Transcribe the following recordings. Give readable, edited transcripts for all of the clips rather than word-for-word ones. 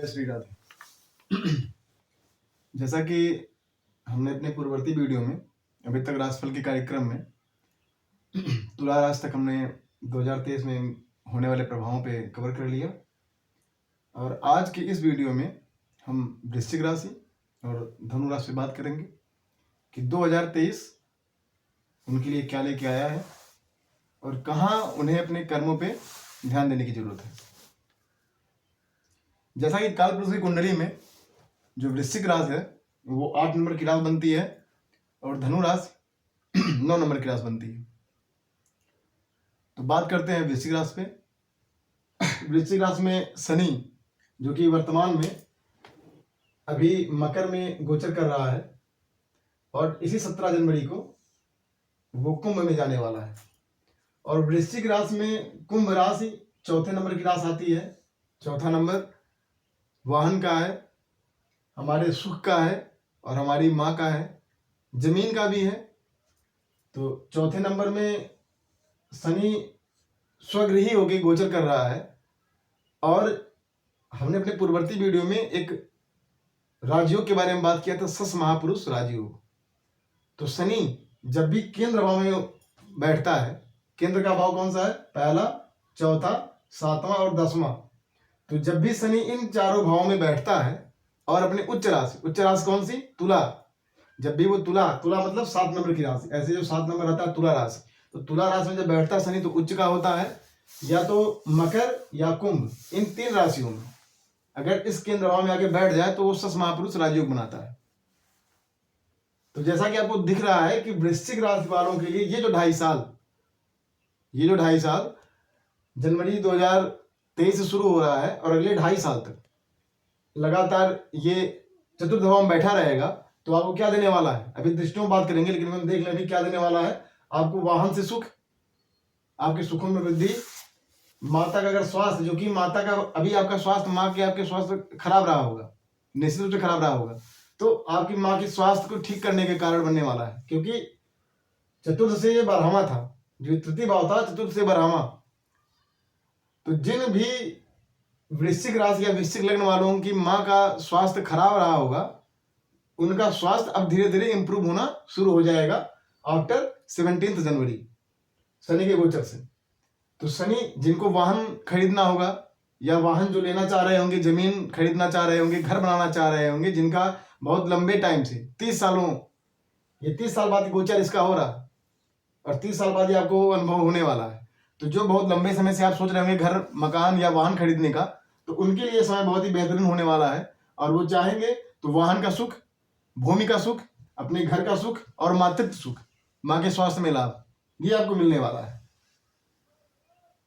जय श्री राधे। जैसा कि हमने अपने पूर्ववर्ती वीडियो में अभी तक राशिफल के कार्यक्रम में तुला राशि तक हमने 2023 में होने वाले प्रभावों पे कवर कर लिया, और आज की इस वीडियो में हम वृश्चिक राशि और धनु राशि पे बात करेंगे कि 2023 उनके लिए क्या लेके आया है और कहाँ उन्हें अपने कर्मों पे ध्यान देने की जरूरत है। जैसा कि कालपुरुष की कुंडली में जो वृश्चिक राशि है वो 8 नंबर की राशि बनती है और धनु राशि 9 नंबर की राशि बनती है। तो बात करते हैं वृश्चिक राशि पे। वृश्चिक राशि में शनि जो कि वर्तमान में अभी मकर में गोचर कर रहा है और इसी 17 जनवरी को वो कुंभ में जाने वाला है। और वृश्चिक राशि में कुंभ राशि चौथे नंबर की राशि आती है। चौथा नंबर वाहन का है, हमारे सुख का है और हमारी माँ का है, जमीन का भी है। तो चौथे नंबर में शनि स्वगृही होकर गोचर कर रहा है। और हमने अपने पूर्ववर्ती वीडियो में एक राजयोग के बारे में बात किया था, सस महापुरुष राजयोग। तो शनि जब भी केंद्र भाव में बैठता है, केंद्र का भाव कौन सा है? पहला, चौथा, सातवां और 10वां। तो जब भी शनि इन चारों भावों में बैठता है और अपनी उच्च राशि कौन सी? तुला। जब भी वो तुला मतलब 7 नंबर की राशि, ऐसे जो 7 नंबर आता है तुला राशि, तो तुला राशि में जब बैठता है शनि तो उच्च का होता है, या तो मकर या कुंभ, इन 3 राशियों में अगर इस केंद्र भाव में आके बैठ जाए तो वो सस महापुरुष राजयोग बनाता है। तो जैसा कि आपको दिख रहा है कि वृश्चिक राशि वालों के लिए ये जो 2.5 साल जनवरी 2023 से शुरू हो रहा है और अगले 2.5 साल तक लगातार ये चतुर्थ भाव में बैठा रहेगा, तो आपको क्या देने वाला है? अभी दृष्टियों में बात करेंगे, लेकिन हम देख लें अभी क्या देने वाला है। आपको वाहन से सुख, आपके सुखों में वृद्धि, माता का अगर स्वास्थ्य, जो कि माता का अभी आपका स्वास्थ्य, माँ के आपके स्वास्थ्य खराब रहा होगा, निश्चित रूप से खराब रहा होगा, तो आपकी माँ की स्वास्थ्य को ठीक करने के कारण बनने वाला है। क्योंकि चतुर्थ से ये बारहवां था, जो तृतीय भाव था चतुर्थ से बारहवां। तो जिन भी वृश्चिक राशि या वृश्चिक लग्न वालों की माँ का स्वास्थ्य खराब रहा होगा, उनका स्वास्थ्य अब धीरे धीरे इंप्रूव होना शुरू हो जाएगा आफ्टर 17 जनवरी शनि के गोचर से। तो शनि जिनको वाहन खरीदना होगा या वाहन जो लेना चाह रहे होंगे, जमीन खरीदना चाह रहे होंगे, घर बनाना चाह रहे होंगे, जिनका बहुत लंबे टाइम से 30 सालों, ये 30 साल बाद गोचर इसका हो रहा और 30 साल बाद ये आपको अनुभव होने वाला है। तो जो बहुत लंबे समय से आप सोच रहे होंगे घर, मकान या वाहन खरीदने का, तो उनके लिए समय बहुत ही बेहतरीन होने वाला है। और वो चाहेंगे तो वाहन का सुख, भूमि का सुख, अपने घर का सुख और मातृत्व सुख, माँ के स्वास्थ्य में लाभ, ये आपको मिलने वाला है।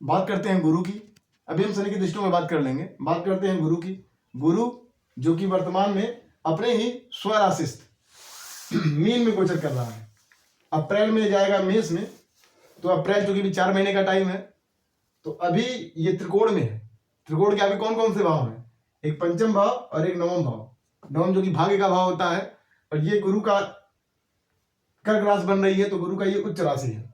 बात करते हैं गुरु की। अभी हम शनि की दृष्टियों में बात कर लेंगे। बात करते हैं गुरु की। गुरु जो कि वर्तमान में अपने ही स्वराशि मीन में गोचर कर रहा है। अप्रैल में जाएगा मेष में, तो अप्रैल जो कि भी 4 महीने का टाइम है, तो अभी ये त्रिकोण में है। त्रिकोण के अभी कौन कौन से भाव हैं? एक पंचम भाव और एक नवम भाव। नवम जो कि भाग्य का भाव होता है, और ये गुरु का कर्क राशि बन रही है, तो गुरु का ये उच्च राशि है।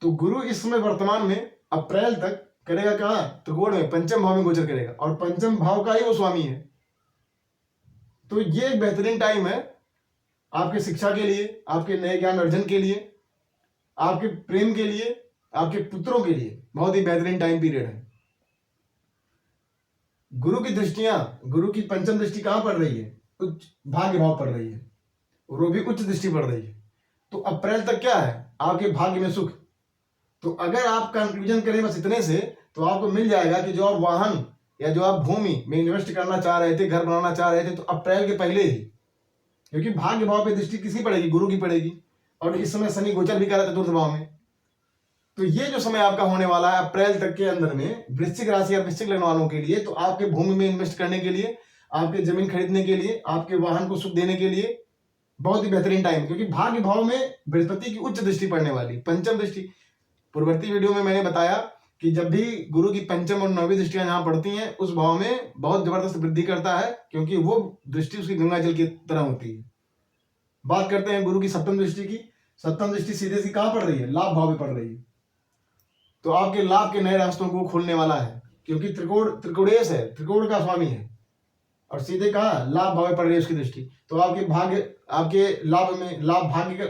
तो गुरु इस समय वर्तमान में अप्रैल तक करेगा कहाँ? त्रिकोण में, पंचम भाव में गोचर करेगा, और पंचम भाव का ही वो स्वामी है। तो ये एक बेहतरीन टाइम है आपके शिक्षा के लिए, आपके नए ज्ञान अर्जन के लिए, आपके प्रेम के लिए, आपके पुत्रों के लिए बहुत ही बेहतरीन टाइम पीरियड है। गुरु की दृष्टियां, गुरु की पंचम दृष्टि कहां पड़ रही है? उच्च भाग्य भाव पड़ रही है, और वो भी उच्च दृष्टि पड़ रही है। तो अप्रैल तक क्या है? आपके भाग्य में सुख। तो अगर आप कंक्लूजन करें बस इतने से, तो आपको मिल जाएगा कि जो आप वाहन या जो आप भूमि में इन्वेस्ट करना चाह रहे थे, घर बनाना चाह रहे थे, तो अप्रैल के पहले ही, क्योंकि भाग्य भाव पे दृष्टि किसी पड़ेगी? गुरु की पड़ेगी। और इस समय शनि गोचर भी कर रहा है चतुर्थ भाव में। तो ये जो समय आपका होने वाला है अप्रैल तक के अंदर में, वृश्चिक राशि या वृश्चिक लग्न वालों के लिए, तो आपके भूमि में इन्वेस्ट करने के लिए, आपके जमीन खरीदने के लिए, आपके वाहन को सुख देने के लिए बहुत ही बेहतरीन टाइम। क्योंकि भाग्य भाव में बृहस्पति की उच्च दृष्टि पड़ने वाली, पंचम दृष्टि। पूर्ववर्ती वीडियो में मैंने बताया कि जब भी गुरु की पंचम और नौवीं दृष्टियां जहां पड़ती हैं, उस भाव में बहुत जबरदस्त वृद्धि करता है, क्योंकि वो दृष्टि उसकी गंगा जल की तरह होती है। बात करते हैं गुरु की सप्तम दृष्टि की। सप्तम दृष्टि सीधे सी कहां पड़ रही है? लाभ भाव में पड़ रही है। तो आपके लाभ के नए रास्तों को खोलने वाला है। क्योंकि त्रिकोणेश है, त्रिकोण का स्वामी है, और सीधे कहाँ लाभ भाव में पड़ रही है उसकी दृष्टि, तो आपके लाभ में,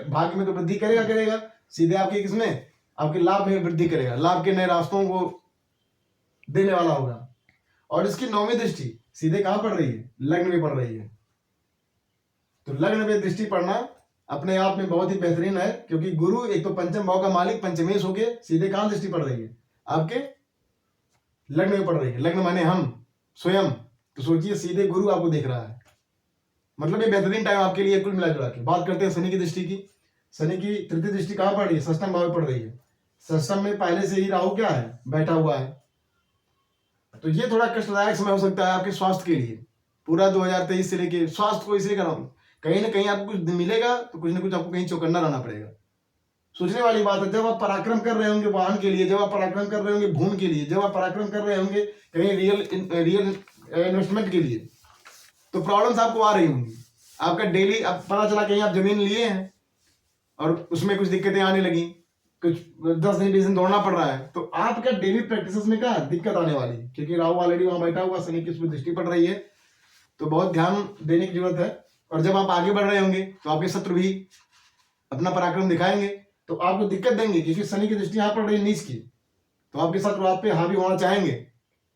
भाग्य में तो वृद्धि करेगा, सीधे आपके किसमें, आपके लाभ में वृद्धि करेगा, लाभ के नए रास्तों को देने वाला होगा। और इसकी 9वीं दृष्टि सीधे कहाँ पड़ रही है, लग्न में पड़ रही है। तो लग्न में दृष्टि पड़ना अपने आप में बहुत ही बेहतरीन है, क्योंकि गुरु एक तो पंचम भाव का मालिक पंचमेश होके सीधे कहाँ दृष्टि पड़ रही है, आपके लग्न में पड़ रही है। लग्न माने हम स्वयं, तो सोचिए सीधे गुरु आपको देख रहा है, मतलब ये बेहतरीन टाइम आपके लिए कुल मिला जुला के। बात करते हैं शनि की दृष्टि की। शनि की तृतीय दृष्टि कहाँ पड़ रही है, षष्ठम भाव में पड़ रही है। षष्ठम में पहले से ही राहु क्या है, बैठा हुआ है, तो ये थोड़ा कष्टदायक समय हो सकता है आपके स्वास्थ्य के लिए। पूरा 2023 से लेके स्वास्थ्य को इसलिए कराऊं, कहीं ना कहीं आपको कुछ मिलेगा तो कुछ ना कुछ आपको कहीं चौकन्ना रहना पड़ेगा। सोचने वाली बात है, जब आप पराक्रम कर रहे होंगे वाहन के लिए, जब आप पराक्रम कर रहे होंगे भूमि के लिए, जब आप पराक्रम कर रहे होंगे कहीं रियल इन्वेस्टमेंट के लिए, तो प्रॉब्लम्स आपको आ रही होंगी। आपका डेली अब पता चला कहीं आप जमीन लिए हैं और उसमें कुछ दिक्कतें आने लगी, कुछ 10 दिन 20 दिन दौड़ना पड़ रहा है, तो आपका डेली प्रैक्टिस में क्या दिक्कत आने वाली है, क्योंकि राहु ऑलरेडी वहां बैठा हुआ, शनि की उसमें दृष्टि पड़ रही है, तो बहुत ध्यान देने की जरूरत है। और जब आप आगे बढ़ रहे होंगे तो आपके शत्रु भी अपना पराक्रम दिखाएंगे, तो आपको दिक्कत देंगे, क्योंकि शनि की दृष्टि यहाँ पड़ रही है नीच की, तो आपके शत्रु आप पे हावी होना चाहेंगे,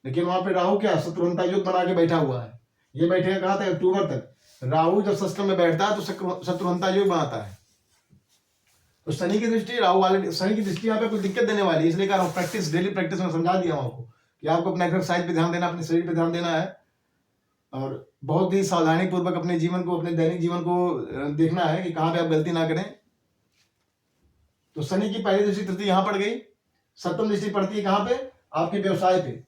लेकिन वहां पे राहु क्या शत्रुघ्नता युग बना के बैठा हुआ है। ये बैठेगा कहाँ तक, अक्टूबर तक। राहु जब षष्ठम में बैठता है तो शत्रुघ्नता युग बनाता है। तो शनि की दृष्टि, राहु वाले शनि की दृष्टि यहाँ पे कोई दिक्कत देने वाली है, इसलिए कह रहा हूँ प्रैक्टिस, डेली प्रैक्टिस में समझा दिया हूँ आपको कि आपको अपना एक्सरसाइज पे ध्यान देना, अपने शरीर पे ध्यान देना है, और बहुत ही सावधानी पूर्वक अपने जीवन को, अपने दैनिक जीवन को देखना है कि कहाँ पे आप गलती ना करें। तो शनि की पहली दृष्टि तृतीय यहाँ पड़ गई। सप्तम दृष्टि पड़ती है कहाँ पे, आपके व्यवसाय पे,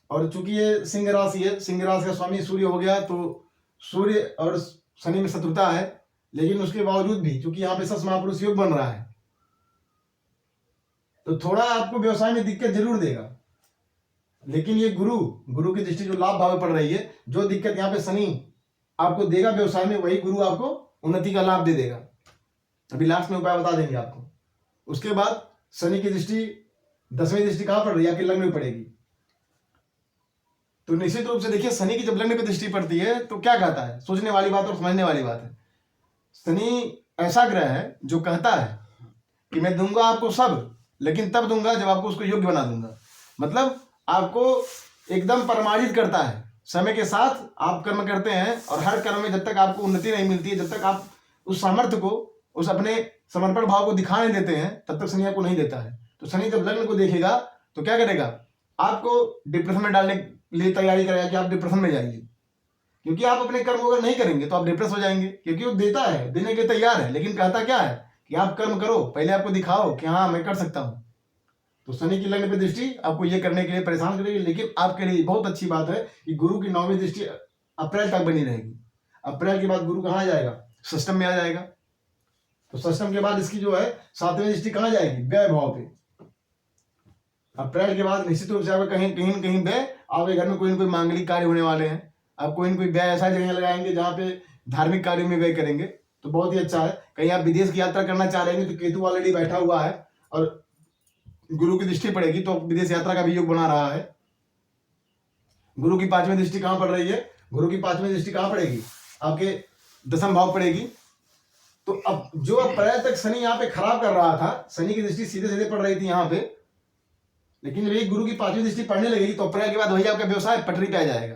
और चूंकि ये सिंह राशि है, सिंह राशि का स्वामी सूर्य हो गया, तो सूर्य और शनि में शत्रुता है, लेकिन उसके बावजूद भी चूंकि यहाँ पे सस महापुरुष योग बन रहा है, तो थोड़ा आपको व्यवसाय में दिक्कत जरूर देगा, लेकिन ये गुरु की दृष्टि जो लाभ भाव में पड़ रही है, जो दिक्कत यहाँ पे शनि आपको देगा व्यवसाय में, वही गुरु आपको उन्नति का लाभ दे देगा। अभी लास्ट में उपाय बता देंगे आपको। उसके बाद शनि की दृष्टि 10वीं दृष्टि कहाँ पड़ रही है, आपके लग्न में पड़ेगी। तो निश्चित रूप से देखिए, शनि की जब लग्न पे दृष्टि पड़ती है तो क्या कहता है, सोचने वाली बात और समझने वाली बात है। शनि ऐसा ग्रह है जो कहता है कि मैं दूंगा आपको सब, लेकिन तब दूंगा जब आपको उसको योग्य बना दूंगा। मतलब आपको एकदम प्रमाणित करता है, समय के साथ आप कर्म करते हैं, और हर कर्म में जब तक आपको उन्नति नहीं मिलती है, जब तक आप उस सामर्थ्य को, उस अपने समर्पण भाव को दिखा नहीं देते हैं, तब तक शनि आपको नहीं देता है। तो शनि जब लग्न को देखेगा तो क्या करेगा, आपको डिप्रेशन में डालने के लिए तैयारी करेगा कि आप डिप्रेशन में जाइए, क्योंकि आप अपने कर्म अगर नहीं करेंगे तो आप डिप्रेस हो जाएंगे, क्योंकि वो देता है, देने के लिए तैयार है, लेकिन कहता क्या है कि आप कर्म करो, पहले आपको दिखाओ कि हाँ मैं कर सकता हूँ। तो शनि की लग्न पे दृष्टि आपको ये करने के लिए परेशान करेगी, लेकिन आपके लिए बहुत अच्छी बात है कि गुरु की 9वीं दृष्टि अप्रैल तक बनी रहेगी। अप्रैल के बाद गुरु कहाँ जाएगा, षष्ठम में आ जाएगा। तो षष्ठम के बाद इसकी जो है 7वीं दृष्टि कहाँ जाएगी, व्यय भाव पे। अप्रैल के बाद निश्चित रूप से आपका कहीं व्यय, आपके घर में कोई ना कोई मांगलिक कार्य होने वाले हैं, आप कोई ना कोई व्यय ऐसा जगह लगाएंगे जहाँ पे धार्मिक कार्यों में व्यय करेंगे, तो बहुत ही अच्छा है। कहीं आप विदेश की यात्रा करना चाह रहे हैं तो केतु ऑलरेडी बैठा हुआ है और गुरु की दृष्टि पड़ेगी, तो विदेश यात्रा का भी योग बना रहा है। गुरु की 5वीं दृष्टि कहाँ पड़ रही है, गुरु की 5वीं दृष्टि कहाँ पड़ेगी, आपके 10th भाव पड़ेगी। तो अब जो अप्रैल तक शनि यहाँ पे खराब कर रहा था, शनि की दृष्टि सीधे सीधे पड़ रही थी यहाँ पे, लेकिन जब गुरु की 5वीं दृष्टि पढ़ने लगेगी तो अप्रैल के बाद वही आपका व्यवसाय पटरी पे आ जाएगा।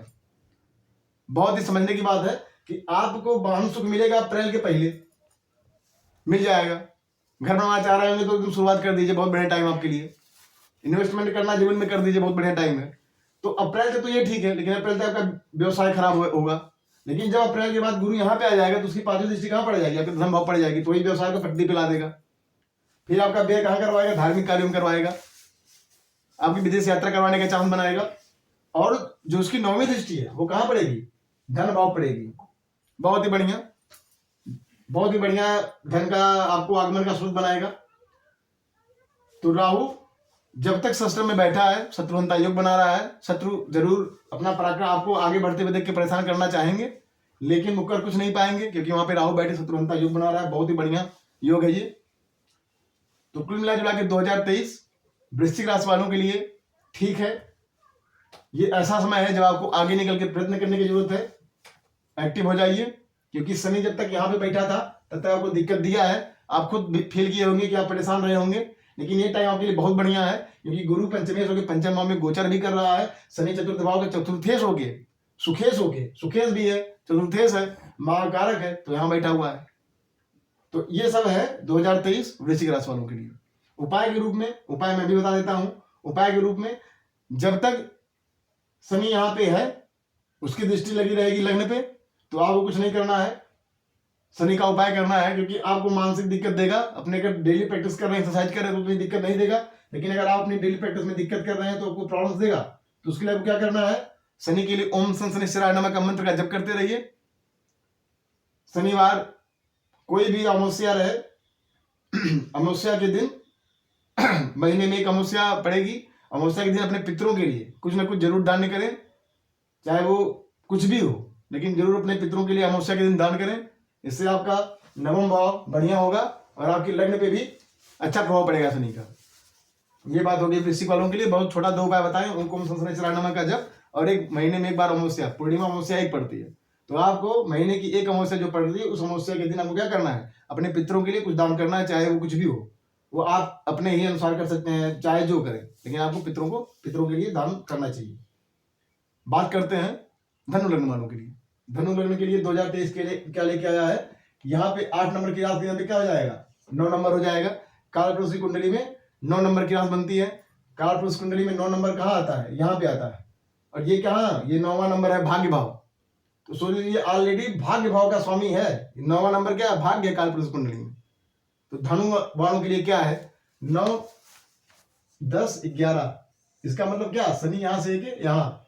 बहुत ही समझने की बात है कि आपको वाहन सुख मिलेगा अप्रैल के पहले, मिल जाएगा। घर बनाना चाह रहे होंगे तो एकदम शुरुआत कर दीजिए, बहुत बढ़िया टाइम आपके लिए। इन्वेस्टमेंट करना जीवन में कर दीजिए, बहुत बढ़िया टाइम है। तो अप्रैल तक तो ये ठीक है, लेकिन अप्रैल तक आपका व्यवसाय खराब होगा। लेकिन जब अप्रैल के बाद गुरु यहाँ पे आ जाएगा तो उसकी 5वीं दृष्टि कहाँ पड़ जाएगी, आपके धन भाव पड़ जाएगी, तो वही व्यवसाय को पटरी पे ला देगा। फिर आपका व्यय कहाँ करवाएगा, धार्मिक कार्यों में करवाएगा, आपकी विदेश यात्रा करवाने का चांस बनाएगा। और जो उसकी 9वीं दृष्टि है वो कहाँ पड़ेगी, धन भाव पड़ेगी। बहुत ही बढ़िया, बहुत ही बढ़िया धन का आपको आगमन का स्रोत बनाएगा। तो राहु जब तक षष्ठम में बैठा है, शत्रुघ्नता योग बना रहा है। शत्रु जरूर अपना पराक्रम आपको आगे बढ़ते हुए देख के परेशान करना चाहेंगे, लेकिन वो कर कुछ नहीं पाएंगे, क्योंकि वहां पे राहु बैठे शत्रुघ्नता योग बना रहा है। बहुत ही बढ़िया योग है ये। तो कुल मिला जुला के 2023 वृश्चिक राशि वालों के लिए ठीक है, ये ऐसा समय है जब आपको आगे निकल के प्रयत्न करने की जरूरत है। एक्टिव हो जाइए, क्योंकि शनि जब तक यहाँ पे बैठा था तब तक आपको दिक्कत दिया है। आप खुद भी फील किए होंगे कि आप परेशान रहे होंगे, लेकिन ये टाइम आपके लिए बहुत बढ़िया है, क्योंकि गुरु पंचमेश होकर पंचम भाव में गोचर भी कर रहा है। शनि चतुर्थ भाव के चतुर्थेश होके, सुखेश भी है, चतुर्थेश है, महाकारक है, तो यहाँ बैठा हुआ है। तो ये सब है 2023 वृश्चिक राशि वालों के लिए। उपाय के रूप में, उपाय मैं भी बता देता हूं। उपाय के रूप में, जब तक शनि यहाँ पे है, उसकी दृष्टि लगी रहेगी लग्न पे, तो आपको कुछ नहीं करना है, शनि का उपाय करना है, क्योंकि आपको मानसिक दिक्कत देगा। अपने अगर डेली प्रैक्टिस कर रहे हैं, एक्सरसाइज कर रहे हैं, तो कोई दिक्कत नहीं देगा। लेकिन अगर आप अपनी डेली प्रैक्टिस में दिक्कत कर रहे हैं तो आपको प्रॉब्लम देगा। तो उसके लिए आपको क्या करना है, शनि के लिए ओम सन शनिश्चराय नमः का मंत्र का जप करते रहिए। शनिवार कोई भी अमावस्या रहे, अमावस्या के दिन महीने में एक अमावस्या पड़ेगी, अमावस्या के दिन अपने पितरों के लिए कुछ ना कुछ जरूर दान करें, चाहे वो कुछ भी हो, लेकिन जरूर अपने पितरों के लिए अमावस्या के दिन दान करें। इससे आपका नवम भाव बढ़िया होगा और आपकी लग्न पे भी अच्छा प्रभाव पड़ेगा शनि का। ये बात होगी वृश्चिक वालों के लिए। बहुत छोटा 2 उपाय बताएं, ओम शनिश्चराय नमः का जप, और एक महीने में एक बार अमावस्या, पूर्णिमा अमावस्या एक पड़ती है, तो आपको महीने की एक अमावस्या जो पड़ती है, उस अमावस्या के दिन आपको क्या करना है, अपने पितरों के लिए कुछ दान करना है, चाहे वो कुछ भी हो, वो आप अपने ही अनुसार कर सकते हैं, चाहे जो करें, लेकिन आपको पितरों के लिए दान करना चाहिए। बात करते हैं धनु लग्न वालों के लिए। धनु लग्न के लिए 2023 के लिए क्या लेके आया है, यहाँ पे 8 नंबर की राशि, यहाँ पे क्या हो जाएगा, 9 नंबर हो जाएगा। कालपुरुष की कुंडली में 9 नंबर की राशि बनती है। कालपुरुष कुंडली में 9 नंबर कहाँ आता है, यहाँ पे आता है, और ये कहाँ, ये 9वां नंबर है भाग्य भाव। तो सोच लीजिए ऑलरेडी भाग्य भाव का स्वामी है। 9वां नंबर क्या है, भाग्य है कालपुरुष कुंडली में। तो धनु वालों के लिए क्या है, 9, 10, 11, इसका मतलब क्या, शनि यहाँ से यहाँ,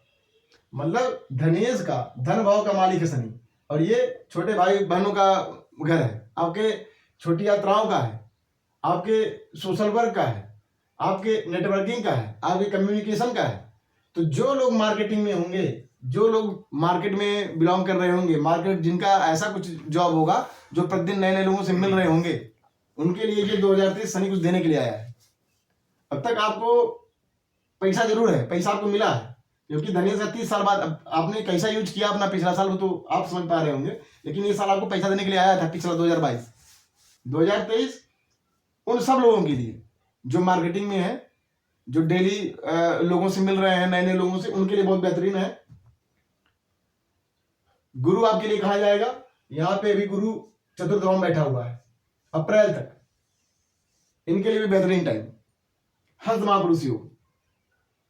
मतलब धनेश का, धन भाव का मालिक है शनि, और ये छोटे भाई बहनों का घर है, आपके छोटी यात्राओं का है, आपके सोशल वर्क का है, आपके नेटवर्किंग का है, आपके कम्युनिकेशन का है। तो जो लोग मार्केटिंग में होंगे, जो लोग मार्केट में बिलोंग कर रहे होंगे, मार्केट जिनका ऐसा कुछ जॉब होगा जो प्रतिदिन नए नए लोगों से मिल रहे होंगे, उनके लिए ये 2023 शनि कुछ देने के लिए आया है। अब तक आपको पैसा जरूर है, पैसा आपको मिला है, क्योंकि धनेश का 30 साल बाद आपने कैसा यूज किया अपना पिछला साल, वो तो आप समझ पा रहे होंगे, लेकिन ये साल आपको पैसा देने के लिए आया था, पिछला 2022। 2023 उन सब लोगों के लिए जो मार्केटिंग में है, जो डेली लोगों से मिल रहे हैं, नए नए लोगों से, उनके लिए बहुत बेहतरीन है। गुरु आपके लिए कहा जाएगा, यहाँ पे अभी गुरु चतुर्थ भाव में बैठा हुआ है अप्रैल तक, इनके लिए भी बेहतरीन टाइम। हंस महापुरुष योग,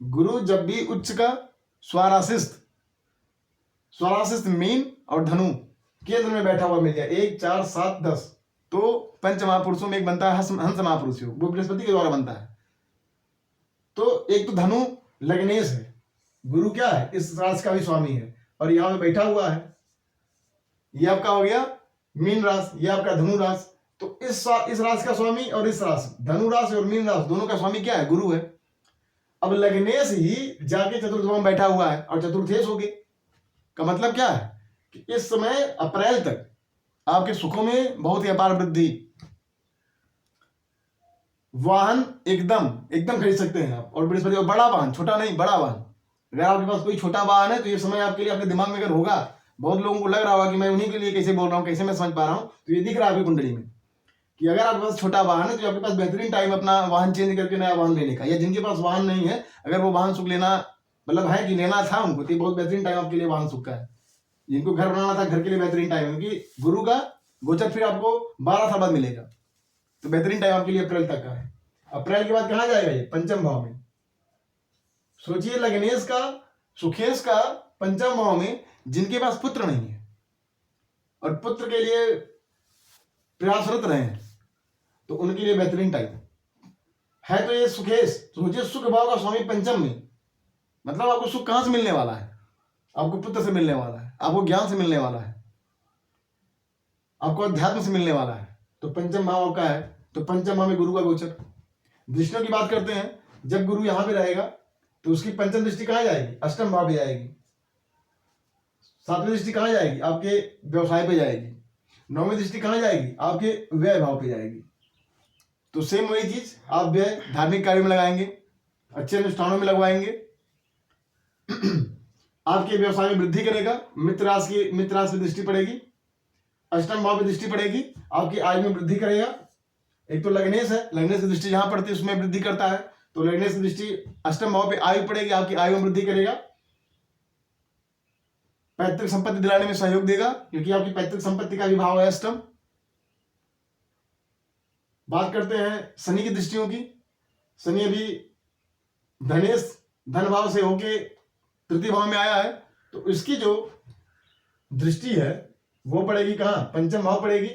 गुरु जब भी उच्च का स्वराशिस्त मीन और धनु केंद्र में बैठा हुआ मिल जाए, 1, 4, 7, 10, तो पंच महापुरुषों में एक बनता है हंस महापुरुष योग, वो बृहस्पति के द्वारा बनता है। तो एक तो धनु लग्नेश है, गुरु क्या है, इस राशि का भी स्वामी है, और यहाँ पे बैठा हुआ है। ये आपका हो गया मीन राशि, ये आपका धनु राशि। तो इस राशि का स्वामी और इस राशि, धनु राशि और मीन राशि, दोनों का स्वामी क्या है, गुरु है। अब लग्नेश ही जाके चतुर्थ भाव में बैठा हुआ है और चतुर्थेश हो गए, का मतलब क्या है कि इस समय अप्रैल तक आपके सुखों में बहुत ही अपार वृद्धि। वाहन एकदम खरीद सकते हैं आप, और बृहस्पति, और बड़ा वाहन, छोटा नहीं, बड़ा वाहन। अगर आपके पास कोई छोटा वाहन है तो ये समय आपके लिए, आपके दिमाग में अगर होगा, बहुत लोगों को लग रहा होगा कि मैं उन्हीं के लिए कैसे बोल रहा हूँ, कैसे मैं समझ पा रहा हूँ, तो ये दिख रहा है आपकी कुंडली में कि अगर आपके पास छोटा वाहन है तो आपके पास बेहतरीन टाइम अपना वाहन चेंज करके नया वाहन लेने का। या जिनके पास वाहन नहीं है, अगर वो वाहन सुख लेना, मतलब है कि लेना था उनको, तो बहुत बेहतरीन टाइम आपके लिए वाहन सुख का है। जिनको घर बनाना था, घर के लिए बेहतरीन टाइम है, क्योंकि गुरु का गोचर फिर आपको 12 साल बाद मिलेगा, तो बेहतरीन टाइम आपके लिए अप्रैल तक का है। अप्रैल के बाद कहाँ जाएगा, ये पंचम भाव में। सोचिए लग्नेश का, सुखेश का पंचम भाव में, जिनके पास पुत्र नहीं है और पुत्र के लिए प्रयासरत रहे हैं, तो उनके लिए बेहतरीन टाइम है। तो ये सुखेश, सोचिए सुख भाव का स्वामी पंचम में, मतलब आपको सुख कहां से मिलने वाला है, आपको पुत्र से मिलने वाला है, आपको ज्ञान से मिलने वाला है, आपको अध्यात्म से मिलने वाला है। तो पंचम भाव का है, तो पंचम भाव में गुरु का गोचर। दृष्टियों की बात करते हैं, जब गुरु यहां पे रहेगा तो उसकी पंचम दृष्टि कहां जाएगी, अष्टम भाव पे जाएगी। 7वीं दृष्टि कहां जाएगी, आपके व्यवसाय पे जाएगी। 9वीं दृष्टि कहां जाएगी, आपके व्यय भाव पे जाएगी। तो सेम वही चीज आप व्यय धार्मिक कार्य में लगाएंगे, अच्छे अनुष्ठानों में लगवाएंगे। आपके व्यवसाय में वृद्धि करेगा। मित्र राशि की दृष्टि पड़ेगी, अष्टम भाव की दृष्टि पड़ेगी, आपकी आय में वृद्धि करेगा। एक तो लग्नेश है, लग्नेश की दृष्टि जहां पड़ती है उसमें वृद्धि करता है, तो लग्नेश की दृष्टि अष्टम भाव पे आयु पड़ेगी, आपकी आयु में वृद्धि करेगा। पैतृक संपत्ति दिलाने में सहयोग देगा, क्योंकि आपकी पैतृक संपत्ति का भी भाव है अष्टम। बात करते हैं शनि की दृष्टियों की। शनि अभी धनेश धन भाव से होके तृतीय भाव में आया है, तो इसकी जो दृष्टि है वो पड़ेगी कहां? पंचम भाव पड़ेगी।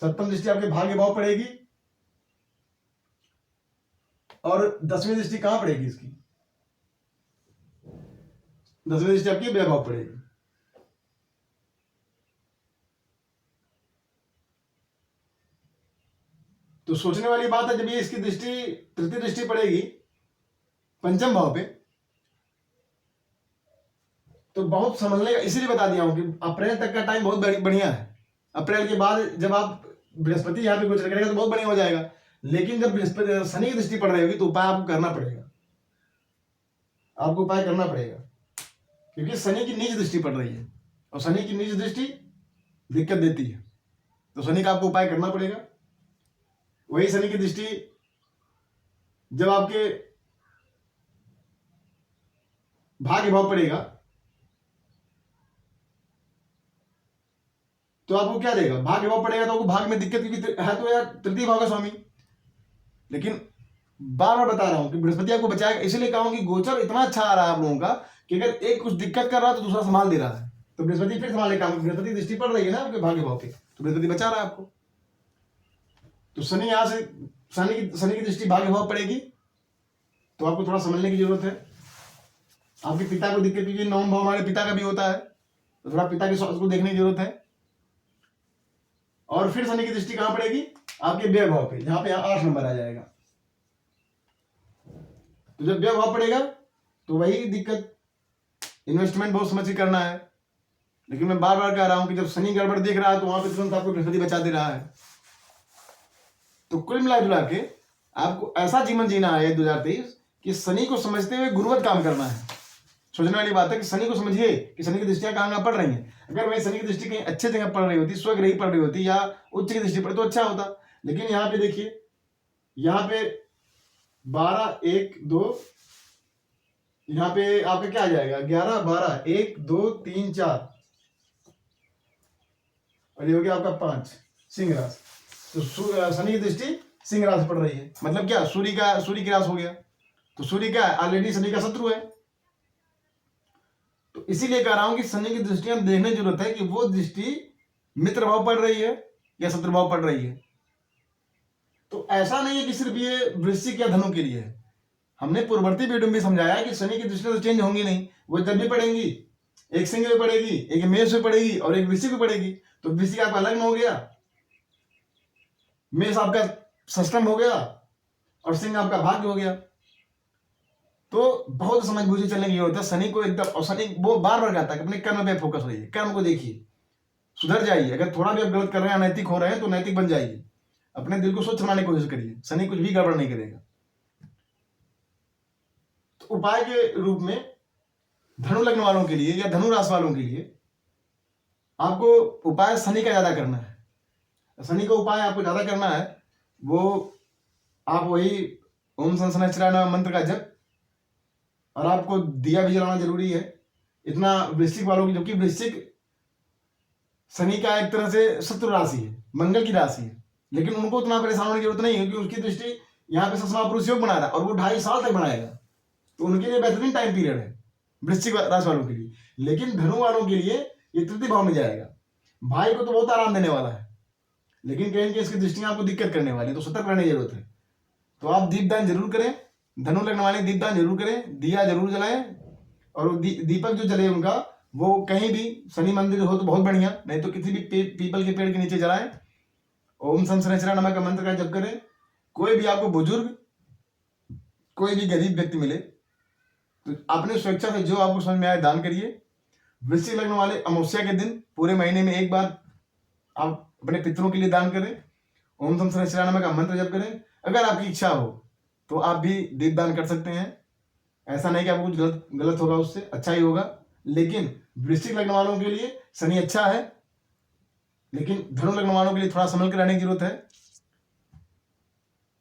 सप्तम दृष्टि आपके भाग्य भाव पड़ेगी, और 10वीं दृष्टि कहां पड़ेगी इसकी? 10वीं दृष्टि आपकी व्यय भाव पड़ेगी। तो सोचने वाली बात है, जब ये इसकी दृष्टि तृतीय दृष्टि पड़ेगी पंचम भाव पे, तो बहुत समझने का इसलिए बता दिया हूं कि अप्रैल तक का टाइम बहुत बढ़िया है। अप्रैल के बाद जब आप बृहस्पति यहाँ पे गोचर करेगा तो बहुत बढ़िया हो जाएगा, लेकिन जब बृहस्पति शनि की दृष्टि पड़ रही होगी तो उपाय आपको करना पड़ेगा, आपको उपाय करना पड़ेगा, क्योंकि शनि की नीच दृष्टि पड़ रही है, और शनि की नीच दृष्टि दिक्कत देती है, तो शनि का आपको उपाय करना पड़ेगा। वही शनि की दृष्टि जब आपके भाग्य भाव पड़ेगा तो आपको क्या देगा? भाग्य भाव पड़ेगा तो आपको भाग में दिक्कत, क्योंकि है तो यार तृतीय भाव का स्वामी। लेकिन बार बार बता रहा हूं कि बृहस्पति आपको बचाएगा, इसलिए कहा हूं कि गोचर इतना अच्छा आ रहा है आप लोगों का कि अगर एक कुछ दिक्कत कर रहा है तो दूसरा संभाल दे रहा है, तो बृहस्पति फिर संभाले काम। बृहस्पति दृष्टि पड़ रही है ना आपके भाग्य भाव पे, तो बृहस्पति बचा रहा है आपको। तो शनि यहां से शनि की दृष्टि भाग्य भाव पड़ेगी, तो आपको थोड़ा समझने की जरूरत है। आपके पिता को दिक्कत, क्योंकि नवम भाव हमारे पिता का भी होता है, तो थोड़ा पिता के स्वास्थ्य को देखने की जरूरत है। और फिर शनि की दृष्टि कहां पड़ेगी? आपके व्यय भाव पे, जहां पे 8 नंबर आ जाएगा। तो जब व्यय भाव पड़ेगा तो वही दिक्कत, इन्वेस्टमेंट बहुत समझ के करना है। लेकिन मैं बार बार कह रहा हूं कि जब शनि गड़बड़ देख रहा है तो वहां पे तुरंत आपको बृहस्पति बचा दे रहा है। तो कुल मिला जुला के आपको ऐसा जीवन जीना है 2023 कि शनि को समझते हुए गुरुवत काम करना है। सोचने वाली बात है कि शनि को समझिए कि शनि की दृष्टियां कहां पड़ रही हैं। अगर वही शनि की दृष्टि कहीं अच्छे जगह पड़ रही होती, स्वग्रही पड़ रही होती या उच्च की दृष्टि पड़ तो अच्छा होता। लेकिन यहाँ पे देखिए, यहाँ पे 12 1 2, यहाँ पे आपका क्या आ जाएगा? 11 12 1 2 3 4, और ये हो गया आपका 5 सिंह राशि। तो शनि की दृष्टि सिंह राशि पड़ रही है, मतलब क्या? सूर्य की राशि हो गया, तो सूर्य क्या है? ऑलरेडी शनि का शत्रु है। तो इसीलिए कह रहा हूं कि शनि की दृष्टियां देखने की जरूरत है कि वो दृष्टि मित्र भाव पड़ रही है या शत्रु भाव पड़ रही है। तो ऐसा नहीं है कि सिर्फ ये वृश्चिक या धनु के लिए है। हमने पूर्ववर्ती वीडियो में समझाया कि शनि की दृष्टि तो चेंज होंगी नहीं, वो जब भी पड़ेंगी, एक सिंह में पड़ेगी, एक मेष में पड़ेगी और एक वृश्चिक में पड़ेगी। तो वृश्चिक आपका लग्न हो गया, मेष आपका षष्टम हो गया और सिंह आपका भाग्य हो गया। तो बहुत समझ बूझे चलने की जरूरत है। शनि को एकदम, और शनि वो बार बार कहता है कि अपने कर्म पे फोकस रहिए, कर्म को देखिए, सुधर जाइए। अगर थोड़ा भी आप गलत कर रहे हैं, अनैतिक हो रहे हैं, तो नैतिक बन जाइए। अपने दिल को स्वच्छ बनाने की कोशिश करिए, शनि कुछ भी गड़बड़ नहीं करेगा। तो उपाय के रूप में धनु लग्न वालों के लिए या धनु राशि वालों के लिए आपको उपाय शनि का ज्यादा करना है। शनि का उपाय आपको ज्यादा करना है, वो आप वही ओम संसनचरा मंत्र का जप, और आपको दिया भी जलाना जरूरी है। इतना वृश्चिक वालों की, जबकि वृश्चिक शनि का एक तरह से शत्रु राशि है, मंगल की राशि है, लेकिन उनको उतना परेशान होने की जरूरत नहीं है, क्योंकि उसकी दृष्टि यहाँ पे ससमा पुरुष योग बना रहा है और वो 2.5 साल तक बनाएगा। तो उनके लिए बेहतरीन टाइम पीरियड है वृश्चिक राशि वालों के लिए। लेकिन धनु वालों के लिए ये तृतीय भाव में जाएगा। भाई को तो बहुत आराम देने वाला है, लेकिन कहीं इसकी दृष्टियां आपको दिक्कत करने वाली है, तो सतर्क रहने की जरूरत है। तो आप दीपदान जरूर करें, धनु लग्न वाले दीपदान जरूर करें, दिया जरूर जलाएं, और दीपक जो जले उनका वो कहीं भी शनि मंदिर हो तो बहुत बढ़िया, नहीं तो किसी भी पीपल के पेड़ के नीचे जलाएं। ओम संसनचरा नमः का मंत्र का जप करें। कोई भी आपको बुजुर्ग, कोई भी गरीब व्यक्ति मिले तो अपने स्वेच्छा से जो आपको समझ में आए दान करिए। वृश्चिक लग्न वाले अमावस्या के दिन पूरे महीने में एक बार आप अपने पितरों के लिए दान करें। ओम संसनचरा नमः का मंत्र जप करें। अगर आपकी इच्छा हो तो आप भी दीपदान कर सकते हैं। ऐसा नहीं कि आपको कुछ गलत होगा, उससे अच्छा ही होगा। लेकिन वृश्चिक लग्न वालों के लिए शनि अच्छा है, लेकिन धनु लग्न वालों के लिए थोड़ा संभल कर रहने की जरूरत है।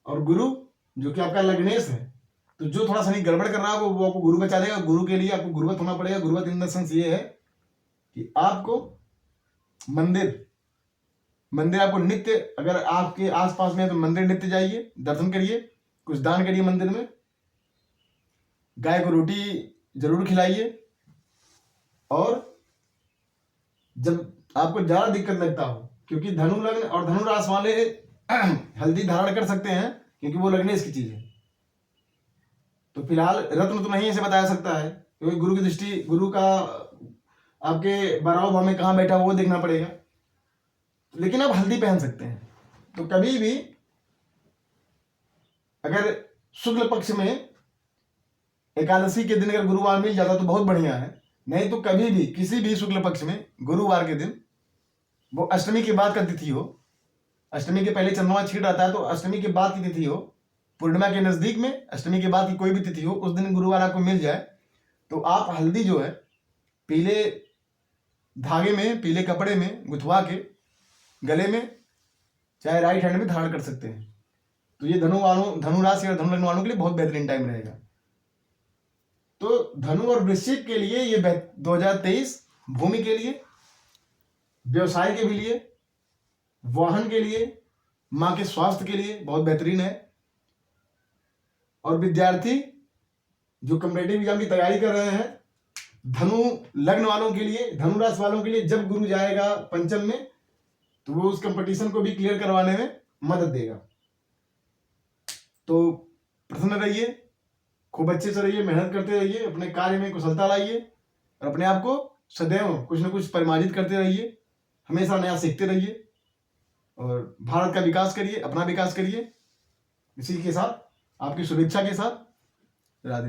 और गुरु जो कि आपका लग्नेश है, तो जो थोड़ा शनि गड़बड़ कर रहा है वो आपको गुरु बचा देगा। गुरु के लिए आपको गुरुवत होना पड़ेगा। गुरुवत इन द सेंस ये है कि आपको मंदिर आपको नित्य, अगर आपके आसपास में है तो मंदिर नित्य जाइए, दर्शन करिए, कुछ दान करिए मंदिर में, गाय को रोटी जरूर खिलाइए। और जब आपको ज्यादा दिक्कत लगता हो, क्योंकि धनु लग्न और धनु राशि वाले हल्दी धारण कर सकते हैं क्योंकि वो लग्नेश की चीज है। तो फिलहाल रत्न तो नहीं ऐसे बताया सकता है, क्योंकि गुरु की दृष्टि, गुरु का आपके 12वें भाव में कहाँ बैठा हो वो देखना पड़ेगा। लेकिन आप हल्दी पहन सकते हैं। तो कभी भी अगर शुक्ल पक्ष में एकादशी के दिन अगर गुरुवार मिल जाता तो बहुत बढ़िया है। नहीं तो कभी भी किसी भी शुक्ल पक्ष में गुरुवार के दिन, वो अष्टमी के बाद का तिथि हो, अष्टमी के पहले चंद्रमा छिड़ आता है तो अष्टमी के बाद की तिथि हो, पूर्णिमा के नजदीक में अष्टमी के बाद की कोई भी तिथि हो, उस दिन गुरुवार आपको मिल जाए तो आप हल्दी जो है पीले धागे में, पीले कपड़े में गुथवा के गले में चाहे राइट हैंड में धारण कर सकते हैं। तो ये धनु राशि और धनु लग्न वालों के लिए बहुत बेहतरीन टाइम रहेगा। तो धनु और वृश्चिक के लिए ये 2023 भूमि के लिए, व्यवसाय के भी लिए, वाहन के लिए, मां के स्वास्थ्य के लिए बहुत बेहतरीन है। और विद्यार्थी जो कॉम्पिटेटिव एग्जाम की तैयारी कर रहे हैं, धनु लग्न वालों के लिए, धनु राशि वालों के लिए जब गुरु जाएगा पंचम में तो वो उस कंपटीशन को भी क्लियर करवाने में मदद देगा। तो प्रसन्न रहिए, खूब अच्छे से रहिए, मेहनत करते रहिए, अपने कार्य में कुशलता लाइए और अपने आप को सदैव कुछ न कुछ परिमार्जित करते रहिए, हमेशा नया सीखते रहिए और भारत का विकास करिए, अपना विकास करिए। इसी के साथ आपकी शुभेच्छा के साथ